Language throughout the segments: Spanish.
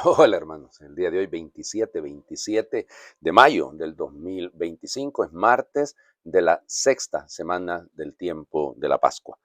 Hola hermanos, el día de hoy 27 de mayo del 2025 es martes de la sexta semana del tiempo de la Pascua.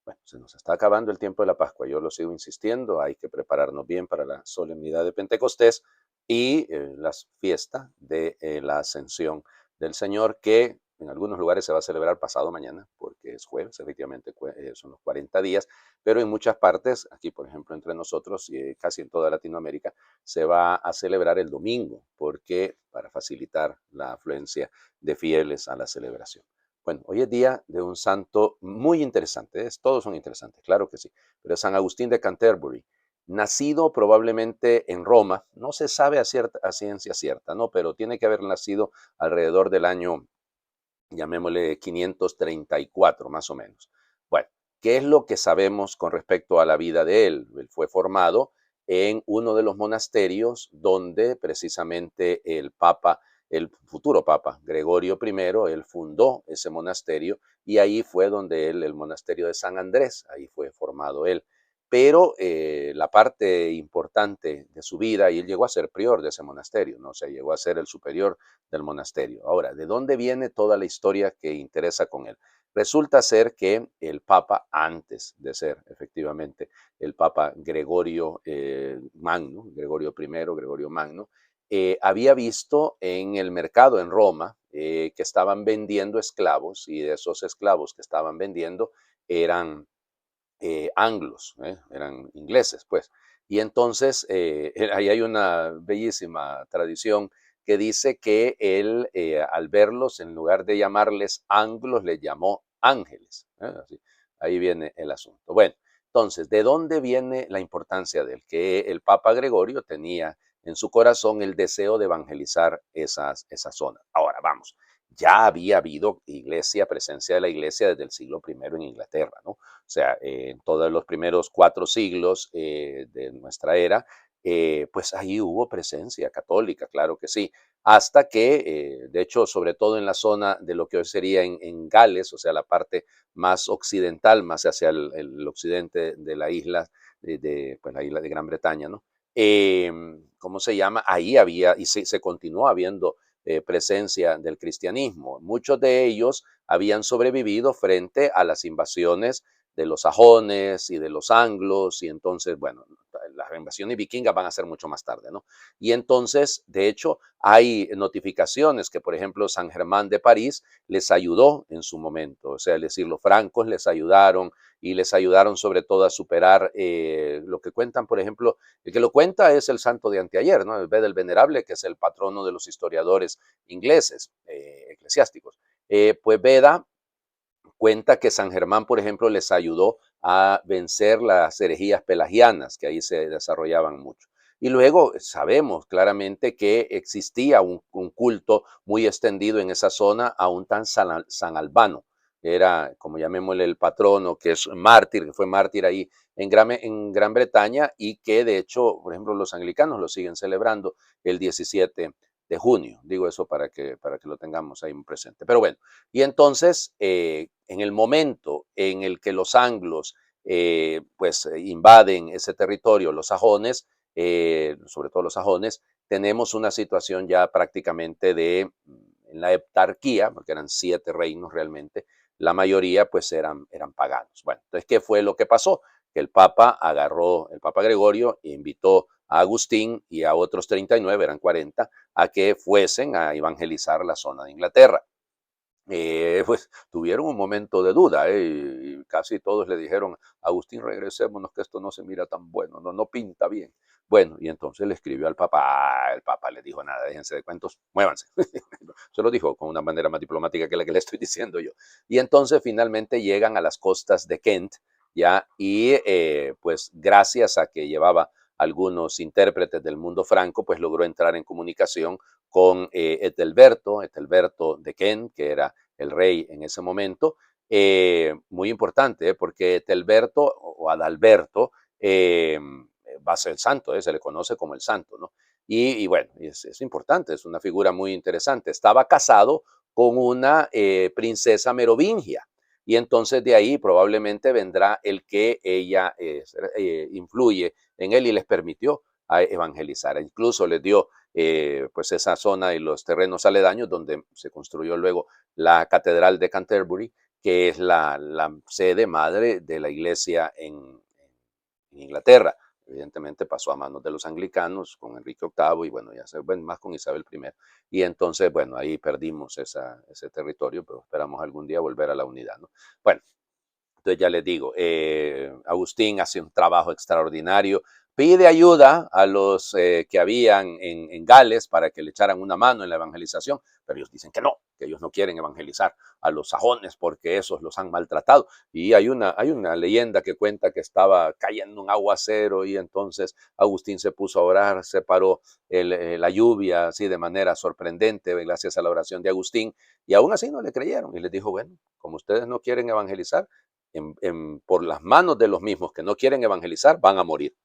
Bueno, se nos está acabando el tiempo de la Pascua, yo lo sigo insistiendo, hay que prepararnos bien para la solemnidad de Pentecostés y la fiesta de la Ascensión del Señor, que en algunos lugares se va a celebrar pasado mañana, porque es jueves, efectivamente son los 40 días, pero en muchas partes, aquí por ejemplo entre nosotros y casi en toda Latinoamérica, se va a celebrar el domingo, porque para facilitar la afluencia de fieles a la celebración. Bueno, hoy es día de un santo muy interesante, todos son interesantes, claro que sí, pero es San Agustín de Canterbury, nacido probablemente en Roma, no se sabe a ciencia cierta, ¿no? Pero tiene que haber nacido alrededor del año, llamémosle 534 más o menos. Bueno, ¿qué es lo que sabemos con respecto a la vida de él? Él fue formado en uno de los monasterios donde precisamente el futuro papa Gregorio I, él fundó ese monasterio y ahí fue donde él, el monasterio de San Andrés, ahí fue formado él. Pero la parte importante de su vida, y él llegó a ser prior de ese monasterio, ¿no? O sea, llegó a ser el superior del monasterio. Ahora, ¿de dónde viene toda la historia que interesa con él? Resulta ser que el Papa, antes de ser efectivamente el Papa Gregorio Magno, Gregorio I, Gregorio Magno, había visto en el mercado en Roma que estaban vendiendo esclavos y de esos esclavos que estaban vendiendo eran anglos, eran ingleses, pues. Y entonces, ahí hay una bellísima tradición que dice que él, al verlos, en lugar de llamarles anglos, les llamó ángeles. Así, ahí viene el asunto. Bueno, entonces, ¿de dónde viene la importancia de él? Que el Papa Gregorio tenía en su corazón el deseo de evangelizar esa zona. Ahora, vamos, ya había habido iglesia, presencia de la iglesia desde el siglo I en Inglaterra, ¿no? O sea, en todos los primeros 4 siglos de nuestra era, pues ahí hubo presencia católica, claro que sí, hasta que, de hecho, sobre todo en la zona de lo que hoy sería en Gales, o sea, la parte más occidental, más hacia el occidente de la isla, pues la isla de Gran Bretaña, ¿no? ¿Cómo se llama? Ahí había, y se continuó habiendo presencia del cristianismo. Muchos de ellos habían sobrevivido frente a las invasiones de los sajones y de los anglos, y entonces, bueno, las invasiones vikingas van a ser mucho más tarde, ¿no? Y entonces, de hecho, hay notificaciones que, por ejemplo, San Germán de París les ayudó en su momento, o sea, es decir, los francos les ayudaron y les ayudaron sobre todo a superar lo que cuentan, por ejemplo, el que lo cuenta es el santo de anteayer, ¿no? El Beda el Venerable, que es el patrono de los historiadores ingleses, eclesiásticos. Pues Beda cuenta que San Germán, por ejemplo, les ayudó a vencer las herejías pelagianas que ahí se desarrollaban mucho. Y luego sabemos claramente que existía un culto muy extendido en esa zona a un tan San Albano. Era, como llamémosle, el patrono, que es mártir, que fue mártir ahí en Gran Bretaña y que de hecho, por ejemplo, los anglicanos lo siguen celebrando el 17 de junio. Digo eso para que lo tengamos ahí presente. Pero bueno, y entonces, en el momento en el que los anglos invaden ese territorio, los sajones, sobre todo los sajones, tenemos una situación ya prácticamente en la heptarquía, porque eran 7 reinos realmente, la mayoría pues eran paganos. Bueno, entonces, ¿qué fue lo que pasó? Que el Papa Gregorio, invitó a Agustín y a otros 39, eran 40, a que fuesen a evangelizar la zona de Inglaterra. Pues tuvieron un momento de duda, y casi todos le dijeron, Agustín, regresémonos, que esto no se mira tan bueno, no pinta bien. Bueno, y entonces le escribió al Papa, el Papa le dijo, nada, déjense de cuentos, muévanse. Se lo dijo con una manera más diplomática que la que le estoy diciendo yo. Y entonces finalmente llegan a las costas de Kent, ¿ya? Y pues gracias a que llevaba algunos intérpretes del mundo franco, pues logró entrar en comunicación con Etelberto de Kent, que era el rey en ese momento. Muy importante, porque Etelberto o Adalberto va a ser el santo, se le conoce como el santo, ¿no? Y bueno, es importante, es una figura muy interesante. Estaba casado con una princesa merovingia. Y entonces de ahí probablemente vendrá el que ella influye en él y les permitió a evangelizar. Incluso les dio pues esa zona y los terrenos aledaños donde se construyó luego la Catedral de Canterbury, que es la sede madre de la iglesia en Inglaterra. Evidentemente pasó a manos de los anglicanos con Enrique VIII y bueno, ya se ven más con Isabel I. Y entonces, bueno, ahí perdimos ese territorio, pero esperamos algún día volver a la unidad, ¿no? Bueno, entonces ya les digo, Agustín hace un trabajo extraordinario, pide ayuda a los que habían en Gales para que le echaran una mano en la evangelización, pero ellos dicen que ellos no quieren evangelizar a los sajones porque esos los han maltratado. Y hay una leyenda que cuenta que estaba cayendo un aguacero y entonces Agustín se puso a orar, se paró la lluvia así de manera sorprendente gracias a la oración de Agustín, y aún así no le creyeron y les dijo, bueno, como ustedes no quieren evangelizar, por las manos de los mismos que no quieren evangelizar, van a morir.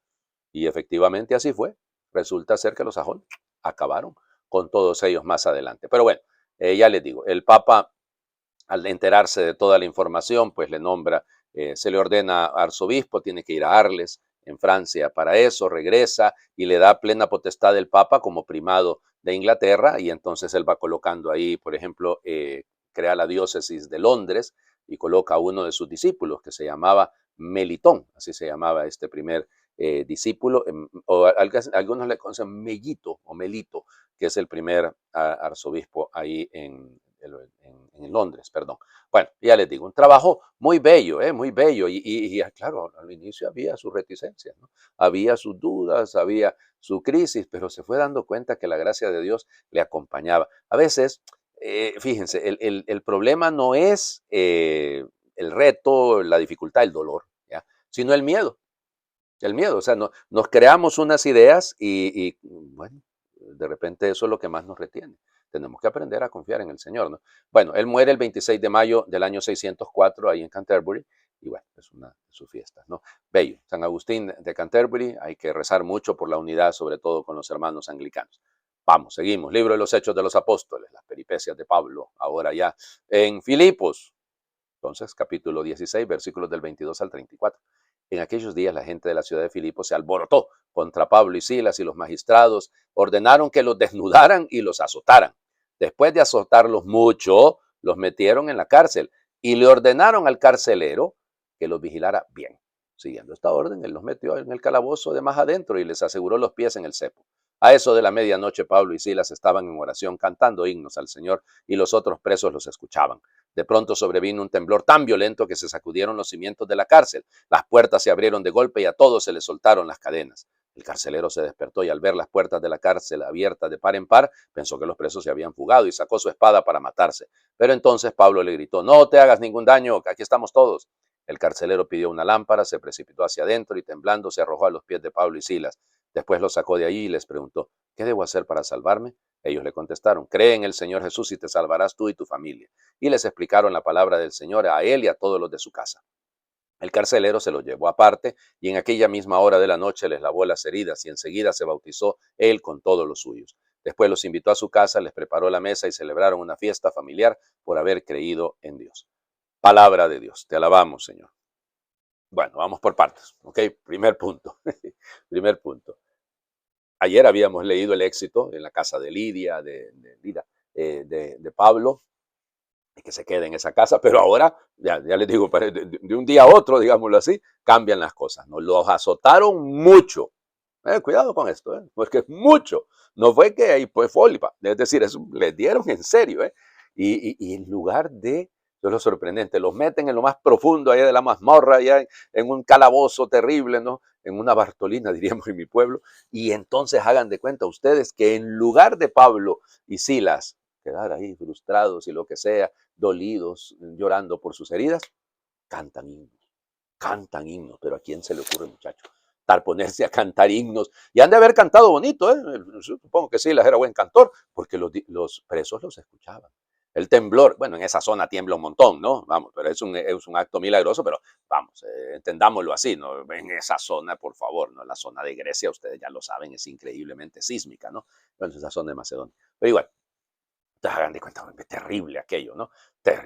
Y efectivamente así fue. Resulta ser que los sajones acabaron con todos ellos más adelante. Pero bueno, ya les digo, el Papa, al enterarse de toda la información, pues le nombra, se le ordena arzobispo, tiene que ir a Arles, en Francia, para eso, regresa y le da plena potestad del Papa como primado de Inglaterra, y entonces él va colocando ahí, por ejemplo, crea la diócesis de Londres y coloca a uno de sus discípulos que se llamaba Melitón, así se llamaba este primer discípulo, o algunos le conocen Mellito o Melito, que es el primer arzobispo ahí en Londres, perdón. Bueno, ya les digo, un trabajo muy bello, y claro, al inicio había sus reticencias, ¿no? Había sus dudas, había su crisis, pero se fue dando cuenta que la gracia de Dios le acompañaba. A veces, fíjense, el problema no es el reto, la dificultad, el dolor, ¿ya? Sino el miedo. El miedo, o sea, nos creamos unas ideas bueno, de repente eso es lo que más nos retiene. Tenemos que aprender a confiar en el Señor, ¿no? Bueno, él muere el 26 de mayo del año 604 ahí en Canterbury, y bueno, es una de sus fiestas, ¿no? Bello, San Agustín de Canterbury, hay que rezar mucho por la unidad, sobre todo con los hermanos anglicanos. Vamos, seguimos. Libro de los Hechos de los Apóstoles, las peripecias de Pablo, ahora ya en Filipos. Entonces, capítulo 16, versículos del 22 al 34. En aquellos días la gente de la ciudad de Filipos se alborotó contra Pablo y Silas, y los magistrados ordenaron que los desnudaran y los azotaran. Después de azotarlos mucho, los metieron en la cárcel y le ordenaron al carcelero que los vigilara bien. Siguiendo esta orden, él los metió en el calabozo de más adentro y les aseguró los pies en el cepo. A eso de la medianoche, Pablo y Silas estaban en oración cantando himnos al Señor, y los otros presos los escuchaban. De pronto sobrevino un temblor tan violento que se sacudieron los cimientos de la cárcel. Las puertas se abrieron de golpe y a todos se les soltaron las cadenas. El carcelero se despertó y, al ver las puertas de la cárcel abiertas de par en par, pensó que los presos se habían fugado y sacó su espada para matarse. Pero entonces Pablo le gritó: no te hagas ningún daño, que aquí estamos todos. El carcelero pidió una lámpara, se precipitó hacia adentro y, temblando, se arrojó a los pies de Pablo y Silas. Después los sacó de allí y les preguntó: ¿qué debo hacer para salvarme? Ellos le contestaron: cree en el Señor Jesús y te salvarás tú y tu familia. Y les explicaron la palabra del Señor a él y a todos los de su casa. El carcelero se los llevó aparte, y en aquella misma hora de la noche les lavó las heridas, y enseguida se bautizó él con todos los suyos. Después los invitó a su casa, les preparó la mesa y celebraron una fiesta familiar por haber creído en Dios. Palabra de Dios. Te alabamos, Señor. Bueno, vamos por partes, ¿ok? Primer punto. Primer punto. Ayer habíamos leído el éxito en la casa de Lidia, de Pablo, y que se quede en esa casa, pero ahora, ya les digo, de un día a otro, digámoslo así, cambian las cosas, ¿no? Los azotaron mucho. Cuidado con esto, porque es mucho. No fue que ahí fue folipa, es decir, eso les dieron en serio, y en lugar de, eso es lo sorprendente, los meten en lo más profundo allá de la mazmorra, allá en un calabozo terrible, ¿no? En una Bartolina, diríamos en mi pueblo, y entonces hagan de cuenta ustedes que en lugar de Pablo y Silas quedar ahí frustrados y lo que sea, dolidos, llorando por sus heridas, cantan himnos, cantan himnos. Pero ¿a quién se le ocurre, muchachos, ponerse a cantar himnos? Y han de haber cantado bonito, ¿eh? Supongo que Silas era buen cantor, porque los presos los escuchaban. El temblor, bueno, en esa zona tiembla un montón, ¿no? Vamos, pero es un acto milagroso, pero vamos, entendámoslo así, ¿no? En esa zona, por favor, ¿no? La zona de Grecia, ustedes ya lo saben, es increíblemente sísmica, ¿no? Bueno, esa zona de Macedonia. Pero igual, hagan de cuenta, terrible aquello, ¿no?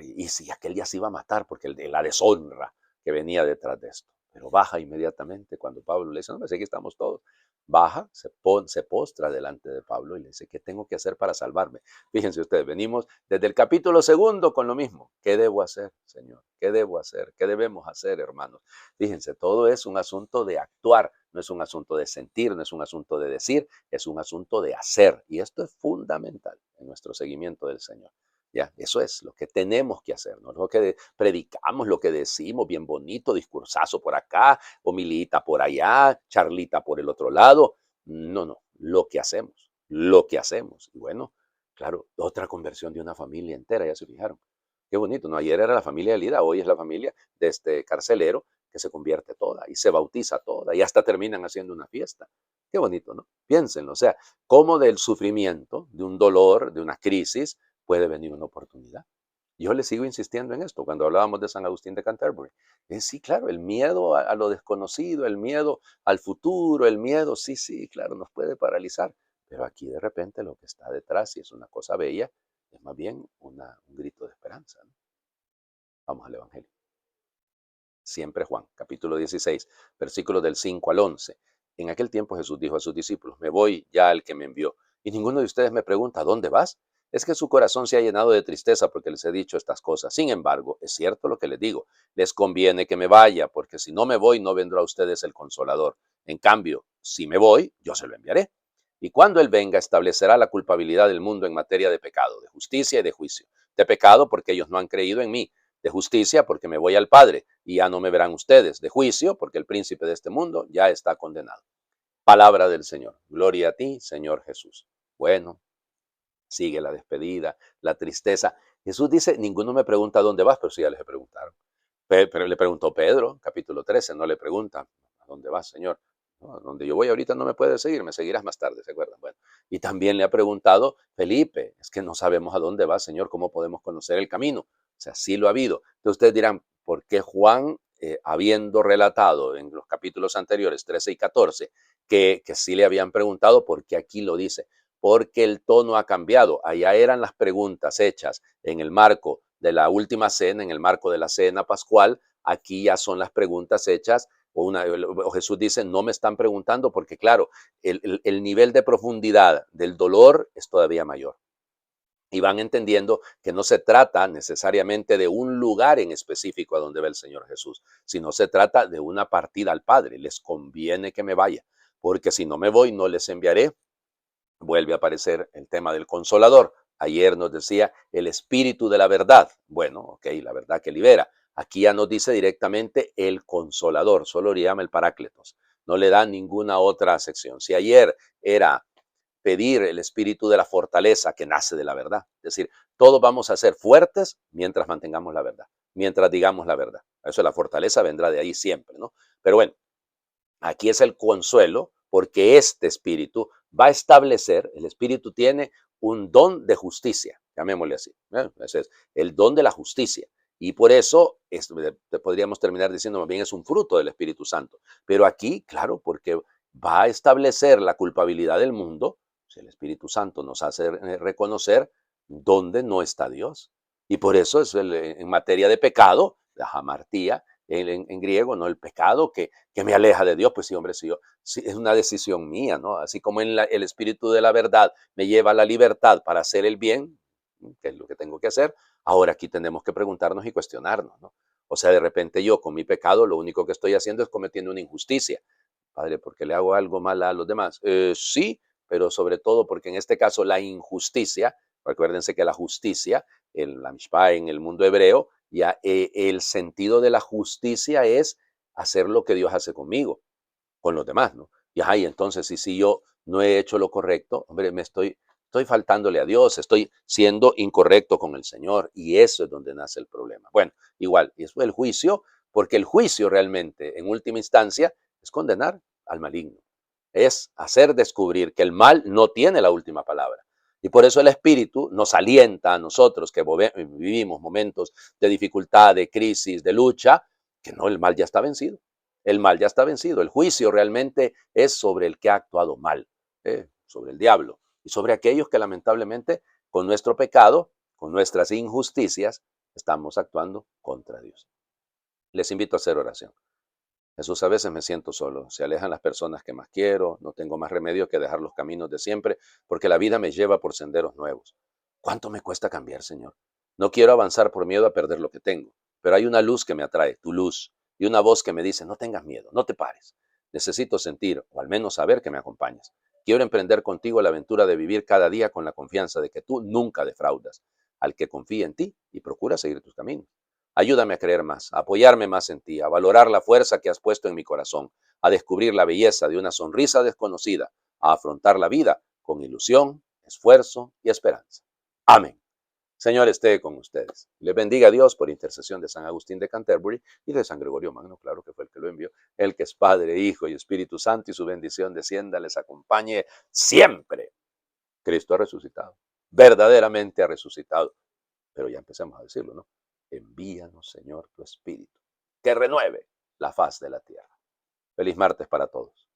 Y si aquel ya se iba a matar porque la deshonra que venía detrás de esto. Pero baja inmediatamente cuando Pablo le dice: no, pues aquí estamos todos. baja, se postra delante de Pablo y le dice, ¿qué tengo que hacer para salvarme? Fíjense ustedes, venimos desde el capítulo 2 con lo mismo. ¿Qué debo hacer, Señor? ¿Qué debo hacer? ¿Qué debemos hacer, hermanos? Fíjense, todo es un asunto de actuar, no es un asunto de sentir, no es un asunto de decir, es un asunto de hacer. Y esto es fundamental en nuestro seguimiento del Señor. Ya, eso es lo que tenemos que hacer, no lo que predicamos, lo que decimos, bien bonito, discursazo por acá, homilita por allá, charlita por el otro lado. No, no, lo que hacemos, lo que hacemos. Y bueno, claro, otra conversión de una familia entera, ya se fijaron. Qué bonito, ¿no? Ayer era la familia de Lida, hoy es la familia de este carcelero que se convierte toda y se bautiza toda y hasta terminan haciendo una fiesta. Qué bonito, ¿no? Piénsenlo, o sea, cómo del sufrimiento, de un dolor, de una crisis, puede venir una oportunidad. Yo le sigo insistiendo en esto cuando hablábamos de San Agustín de Canterbury. Sí, claro, el miedo a lo desconocido, el miedo al futuro, el miedo, sí, sí, claro, nos puede paralizar. Pero aquí de repente lo que está detrás, si es una cosa bella, es más bien un grito de esperanza, ¿no? Vamos al Evangelio. Siempre Juan, capítulo 16, versículos del 5 al 11. En aquel tiempo Jesús dijo a sus discípulos, me voy ya al que me envió. Y ninguno de ustedes me pregunta, ¿a dónde vas? Es que su corazón se ha llenado de tristeza porque les he dicho estas cosas. Sin embargo, es cierto lo que les digo. Les conviene que me vaya, porque si no me voy, no vendrá a ustedes el Consolador. En cambio, si me voy, yo se lo enviaré. Y cuando Él venga, establecerá la culpabilidad del mundo en materia de pecado, de justicia y de juicio. De pecado porque ellos no han creído en mí. De justicia porque me voy al Padre y ya no me verán ustedes. De juicio porque el príncipe de este mundo ya está condenado. Palabra del Señor. Gloria a ti, Señor Jesús. Bueno, sigue la despedida, la tristeza. Jesús dice, ninguno me pregunta dónde vas, pero sí ya les preguntaron. Pero le preguntó Pedro, capítulo 13, no le pregunta, ¿a dónde vas, Señor? No, a donde yo voy ahorita no me puedes seguir, me seguirás más tarde, ¿se acuerdan? Bueno, y también le ha preguntado Felipe, es que no sabemos a dónde va, Señor, ¿cómo podemos conocer el camino? O sea, sí lo ha habido. Entonces ustedes dirán, ¿por qué Juan, habiendo relatado en los capítulos anteriores, 13 y 14, que sí le habían preguntado, por qué aquí lo dice? Porque el tono ha cambiado. Allá eran las preguntas hechas en el marco de la última cena, en el marco de la cena pascual. Aquí ya son las preguntas hechas, o Jesús dice, no me están preguntando porque claro, el nivel de profundidad del dolor es todavía mayor. Y van entendiendo que no se trata necesariamente de un lugar en específico a donde va el Señor Jesús, sino se trata de una partida al Padre. Les conviene que me vaya, porque si no me voy, no les enviaré. Vuelve a aparecer el tema del Consolador. Ayer nos decía el Espíritu de la verdad. Bueno, ok, la verdad que libera. Aquí ya nos dice directamente el Consolador, solo le llama el Parácletos. No le da ninguna otra sección. Si ayer era pedir el espíritu de la fortaleza que nace de la verdad, es decir, todos vamos a ser fuertes mientras mantengamos la verdad, mientras digamos la verdad. Eso la fortaleza vendrá de ahí siempre, ¿no? Pero bueno, aquí es el consuelo porque este espíritu va a establecer, el espíritu tiene un don de justicia, llamémosle así. Ese es el don de la justicia. Y por eso podríamos terminar diciendo más bien es un fruto del Espíritu Santo. Pero aquí, claro, porque va a establecer la culpabilidad del mundo, si el Espíritu Santo nos hace reconocer dónde no está Dios. Y por eso es en materia de pecado, la hamartía, en griego, ¿no? El pecado que me aleja de Dios, pues sí, hombre, sí, sí, es una decisión mía, ¿no? Así como el espíritu de la verdad me lleva a la libertad para hacer el bien, que es lo que tengo que hacer, ahora aquí tenemos que preguntarnos y cuestionarnos, ¿no? O sea, de repente yo con mi pecado lo único que estoy haciendo es cometiendo una injusticia. Padre, ¿por qué le hago algo mal a los demás? Sí, pero sobre todo porque en este caso la injusticia, recuérdense que la justicia, la mishpah en el mundo hebreo, ya el sentido de la justicia es hacer lo que Dios hace conmigo, con los demás, ¿no? Y ahí entonces, si yo no he hecho lo correcto, hombre, estoy faltándole a Dios, estoy siendo incorrecto con el Señor, y eso es donde nace el problema. Bueno, igual, y eso es el juicio, porque el juicio realmente, en última instancia, es condenar al maligno, es hacer descubrir que el mal no tiene la última palabra. Y por eso el Espíritu nos alienta a nosotros que vivimos momentos de dificultad, de crisis, de lucha, que no, el mal ya está vencido. El mal ya está vencido. El juicio realmente es sobre el que ha actuado mal, sobre el diablo y sobre aquellos que lamentablemente con nuestro pecado, con nuestras injusticias, estamos actuando contra Dios. Les invito a hacer oración. Jesús, a veces me siento solo, se alejan las personas que más quiero, no tengo más remedio que dejar los caminos de siempre, porque la vida me lleva por senderos nuevos. ¿Cuánto me cuesta cambiar, Señor? No quiero avanzar por miedo a perder lo que tengo, pero hay una luz que me atrae, tu luz, y una voz que me dice, no tengas miedo, no te pares. Necesito sentir, o al menos saber que me acompañas. Quiero emprender contigo la aventura de vivir cada día con la confianza de que tú nunca defraudas al que confía en ti y procura seguir tus caminos. Ayúdame a creer más, a apoyarme más en ti, a valorar la fuerza que has puesto en mi corazón, a descubrir la belleza de una sonrisa desconocida, a afrontar la vida con ilusión, esfuerzo y esperanza. Amén. Señor, esté con ustedes. Les bendiga a Dios por intercesión de San Agustín de Canterbury y de San Gregorio Magno, claro que fue el que lo envió, el que es Padre, Hijo y Espíritu Santo, y su bendición descienda, les acompañe siempre. Cristo ha resucitado, verdaderamente ha resucitado. Pero ya empecemos a decirlo, ¿no? Envíanos, Señor, tu Espíritu, que renueve la faz de la tierra. Feliz martes para todos.